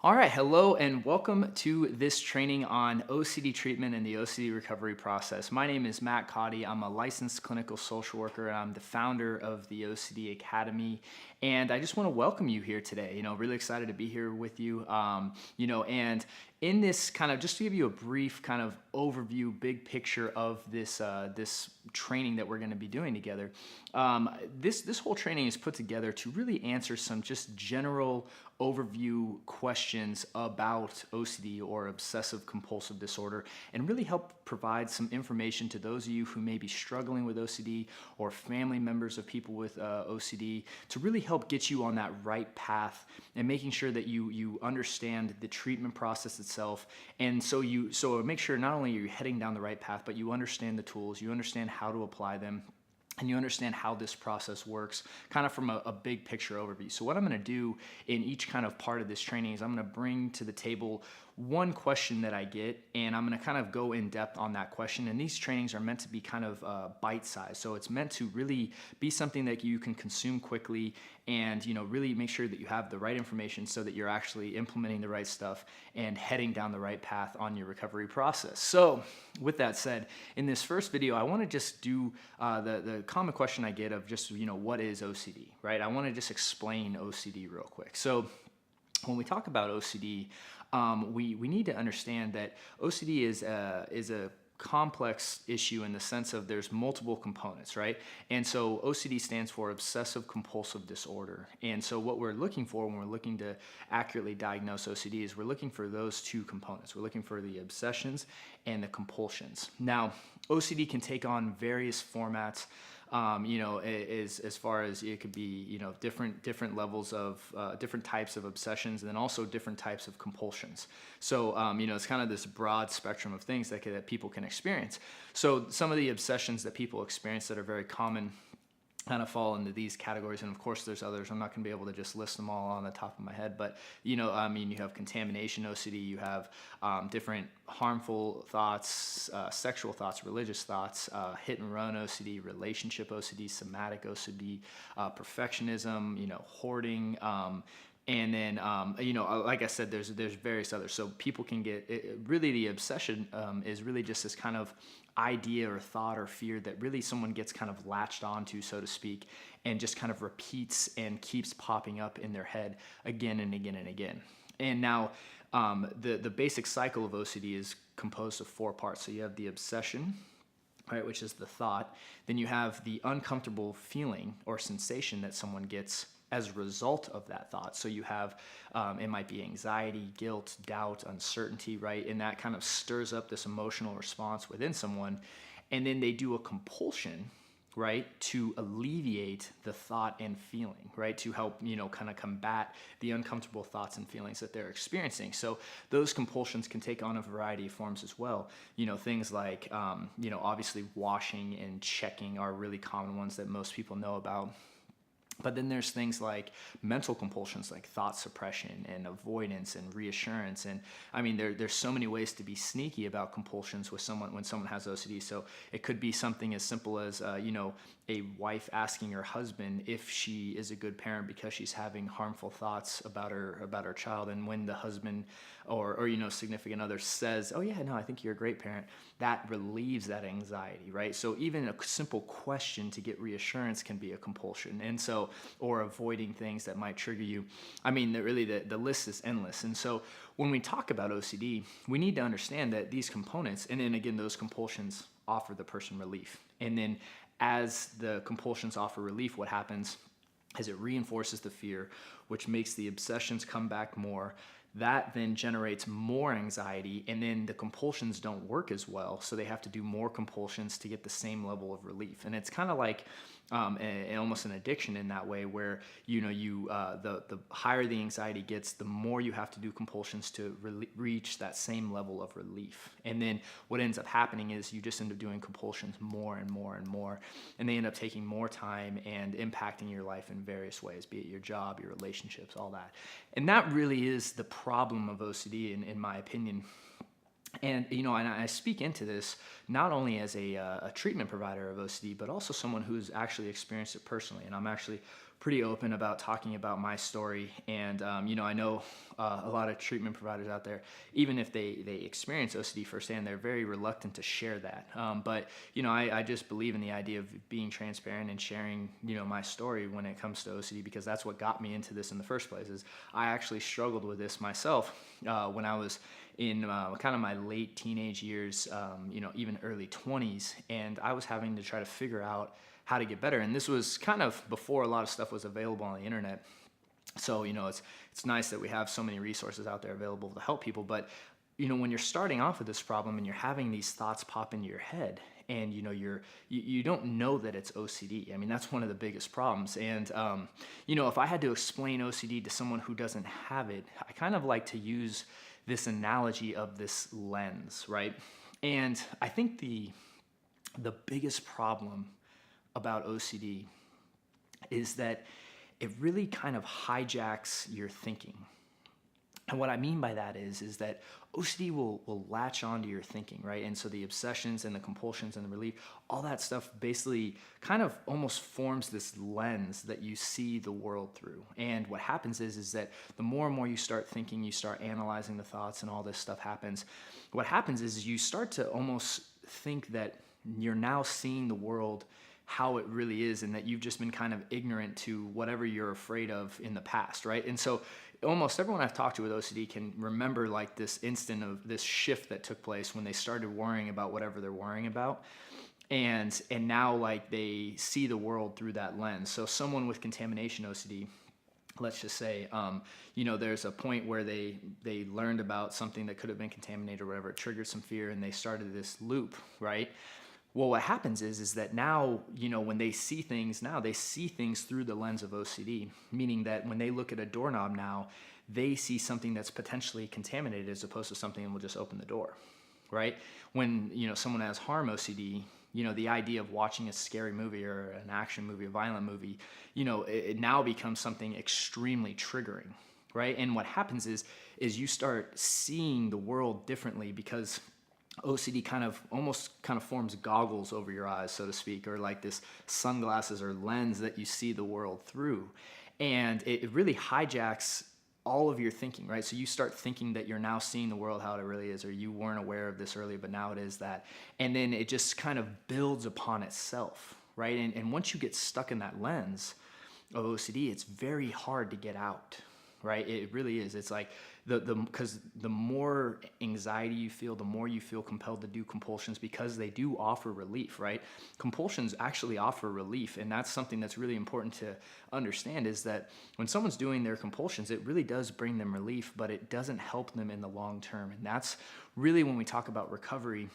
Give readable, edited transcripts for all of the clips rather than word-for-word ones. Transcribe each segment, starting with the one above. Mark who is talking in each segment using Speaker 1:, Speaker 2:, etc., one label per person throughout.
Speaker 1: All right, hello and welcome to this training on OCD treatment and the OCD recovery process. My name is Matt Codde. I'm a licensed clinical social worker and I'm the founder of the OCD Academy. And I just want to welcome you here today. Really excited to be here with you. And in this kind of, just to give you a brief kind of overview, big picture of this training that we're going to be doing together. This whole training is put together to really answer some just general overview questions about OCD or obsessive compulsive disorder and really help provide some information to those of you who may be struggling with OCD or family members of people with OCD to really help get you on that right path and making sure that you understand the treatment process itself. And so make sure not only are you heading down the right path, but you understand the tools, you understand how to apply them, and you understand how this process works kind of from a big picture overview. So what I'm going to do in each kind of part of this training is I'm going to bring to the table one question that I get, and I'm going to kind of go in depth on that question. And these trainings are meant to be kind of bite-sized. So it's meant to really be something that you can consume quickly and really make sure that you have the right information so that you're actually implementing the right stuff and heading down the right path on your recovery process. So with that said, in this first video, I want to just do the common question I get of just, what is OCD, right? I want to just explain OCD real quick. So when we talk about OCD, we need to understand that OCD is a complex issue in the sense of there's multiple components, right? And so OCD stands for Obsessive Compulsive Disorder. And so what we're looking for when we're looking to accurately diagnose OCD is we're looking for those two components. We're looking for the obsessions and the compulsions. Now, OCD can take on various formats. As far as it could be, different levels of different types of obsessions, and then also different types of compulsions. So, it's kind of this broad spectrum of things that people can experience. So some of the obsessions that people experience that are very common kind of fall into these categories, and of course there's others. I'm not going to be able to just list them all on the top of my head, but you have contamination OCD, you have different harmful thoughts, sexual thoughts, religious thoughts, hit and run OCD, relationship OCD, somatic OCD, perfectionism, hoarding, and then, like I said, there's various others. So people can get really the obsession is really just this kind of idea or thought or fear that really someone gets kind of latched onto, so to speak, and just kind of repeats and keeps popping up in their head again and again and again. And now the basic cycle of OCD is composed of 4 parts. So you have the obsession, right, which is the thought. Then you have the uncomfortable feeling or sensation that someone gets as a result of that thought. So you have, it might be anxiety, guilt, doubt, uncertainty, right? And that kind of stirs up this emotional response within someone. And then they do a compulsion, right, to alleviate the thought and feeling, right, to help, kind of combat the uncomfortable thoughts and feelings that they're experiencing. So those compulsions can take on a variety of forms as well. Things like, obviously washing and checking are really common ones that most people know about. But then there's things like mental compulsions, like thought suppression and avoidance and reassurance. And I mean, there's so many ways to be sneaky about compulsions when someone has OCD. So it could be something as simple as, a wife asking her husband if she is a good parent because she's having harmful thoughts about her child. And when the husband or significant other says, "Oh yeah, no, I think you're a great parent," that relieves that anxiety, right? So even a simple question to get reassurance can be a compulsion. And so, or avoiding things that might trigger you. I mean, the list is endless. And so when we talk about OCD, we need to understand that these components, and then again, those compulsions offer the person relief. And then as the compulsions offer relief, what happens is it reinforces the fear, which makes the obsessions come back more. That then generates more anxiety, and then the compulsions don't work as well, so they have to do more compulsions to get the same level of relief. And it's kind of like almost an addiction in that way, where the higher the anxiety gets, the more you have to do compulsions to reach that same level of relief. And then what ends up happening is you just end up doing compulsions more and more and more, and they end up taking more time and impacting your life in various ways, be it your job, your relationships, all that. And that really is the problem of OCD, in my opinion. And and I speak into this not only as a treatment provider of OCD, but also someone who's actually experienced it personally. And I'm actually pretty open about talking about my story. And, I know a lot of treatment providers out there, even if they experience OCD firsthand, they're very reluctant to share that. But I just believe in the idea of being transparent and sharing, my story when it comes to OCD, because that's what got me into this in the first place. Is I actually struggled with this myself when I was in kind of my late teenage years, even early 20s, and I was having to try to figure out how to get better. And this was kind of before a lot of stuff was available on the internet. So, it's nice that we have so many resources out there available to help people. But, when you're starting off with this problem and you're having these thoughts pop into your head, and you don't know that it's OCD. I mean, that's one of the biggest problems. And if I had to explain OCD to someone who doesn't have it, I kind of like to use this analogy of this lens, right? And I think the biggest problem about OCD is that it really kind of hijacks your thinking. And what I mean by that is that OCD will latch onto your thinking, right? And so the obsessions and the compulsions and the relief, all that stuff basically kind of almost forms this lens that you see the world through. And what happens is that the more and more you start thinking, you start analyzing the thoughts, and all this stuff happens. What happens is you start to almost think that you're now seeing the world how it really is, and that you've just been kind of ignorant to whatever you're afraid of in the past, right? And so almost everyone I've talked to with OCD can remember like this instant of this shift that took place when they started worrying about whatever they're worrying about. And now like they see the world through that lens. So someone with contamination OCD, let's just say, there's a point where they learned about something that could have been contaminated or whatever, it triggered some fear, and they started this loop, right? Well, what happens is that now, when they see things through the lens of OCD, meaning that when they look at a doorknob now, they see something that's potentially contaminated as opposed to something that will just open the door, right? When, someone has harm OCD, the idea of watching a scary movie or an action movie, a violent movie, it now becomes something extremely triggering, right? And what happens is you start seeing the world differently, because OCD kind of forms goggles over your eyes, so to speak, or like this sunglasses or lens that you see the world through. And it really hijacks all of your thinking, right? So you start thinking that you're now seeing the world how it really is, or you weren't aware of this earlier, but now it is that. And then it just kind of builds upon itself, right? And once you get stuck in that lens of OCD, it's very hard to get out, right? It really is. It's like because the more anxiety you feel, the more you feel compelled to do compulsions, because they do offer relief, right? Compulsions actually offer relief, and that's something that's really important to understand, is that when someone's doing their compulsions, it really does bring them relief, but it doesn't help them in the long term. And that's really when we talk about recovery.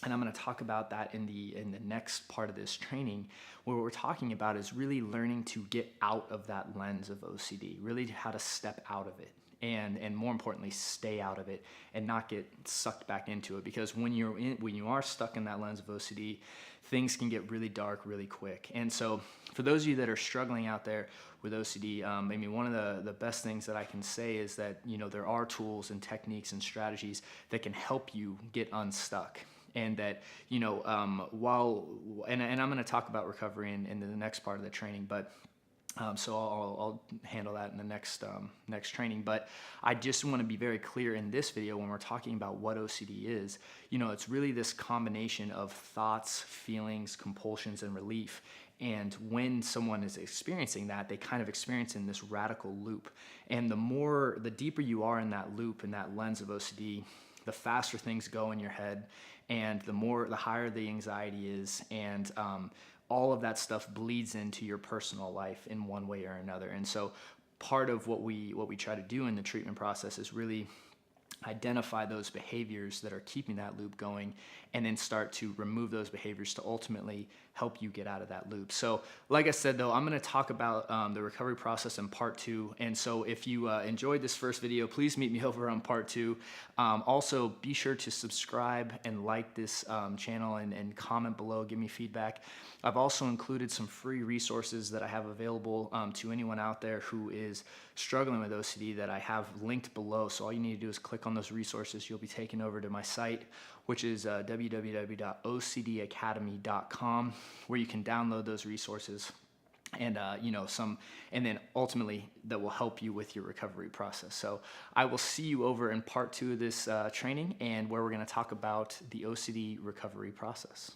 Speaker 1: And I'm going to talk about that in the next part of this training. What we're talking about is really learning to get out of that lens of OCD, really how to step out of it, and more importantly, stay out of it and not get sucked back into it. Because when you are stuck in that lens of OCD, things can get really dark really quick. And so for those of you that are struggling out there with OCD, one of the best things that I can say is that there are tools and techniques and strategies that can help you get unstuck. And that, and I'm going to talk about recovery in the next part of the training, but so I'll handle that in the next training. But I just want to be very clear in this video when we're talking about what OCD is. It's really this combination of thoughts, feelings, compulsions, and relief. And when someone is experiencing that, they kind of experience in this radical loop. And the deeper you are in that loop, in that lens of OCD, the faster things go in your head, and the higher the anxiety is, and all of that stuff bleeds into your personal life in one way or another. And so part of what we try to do in the treatment process is really identify those behaviors that are keeping that loop going, and then start to remove those behaviors to ultimately help you get out of that loop. So like I said, though, I'm going to talk about the recovery process in part 2. And so if you enjoyed this first video, please meet me over on part 2. Also, be sure to subscribe and like this channel, and comment below, give me feedback. I've also included some free resources that I have available to anyone out there who is struggling with OCD that I have linked below. So all you need to do is click on those resources. You'll be taken over to my site, which is www.ocdacademy.com, where you can download those resources. and and then ultimately that will help you with your recovery process. So I will see you over in part 2 of this training, and where we're going to talk about the OCD recovery process.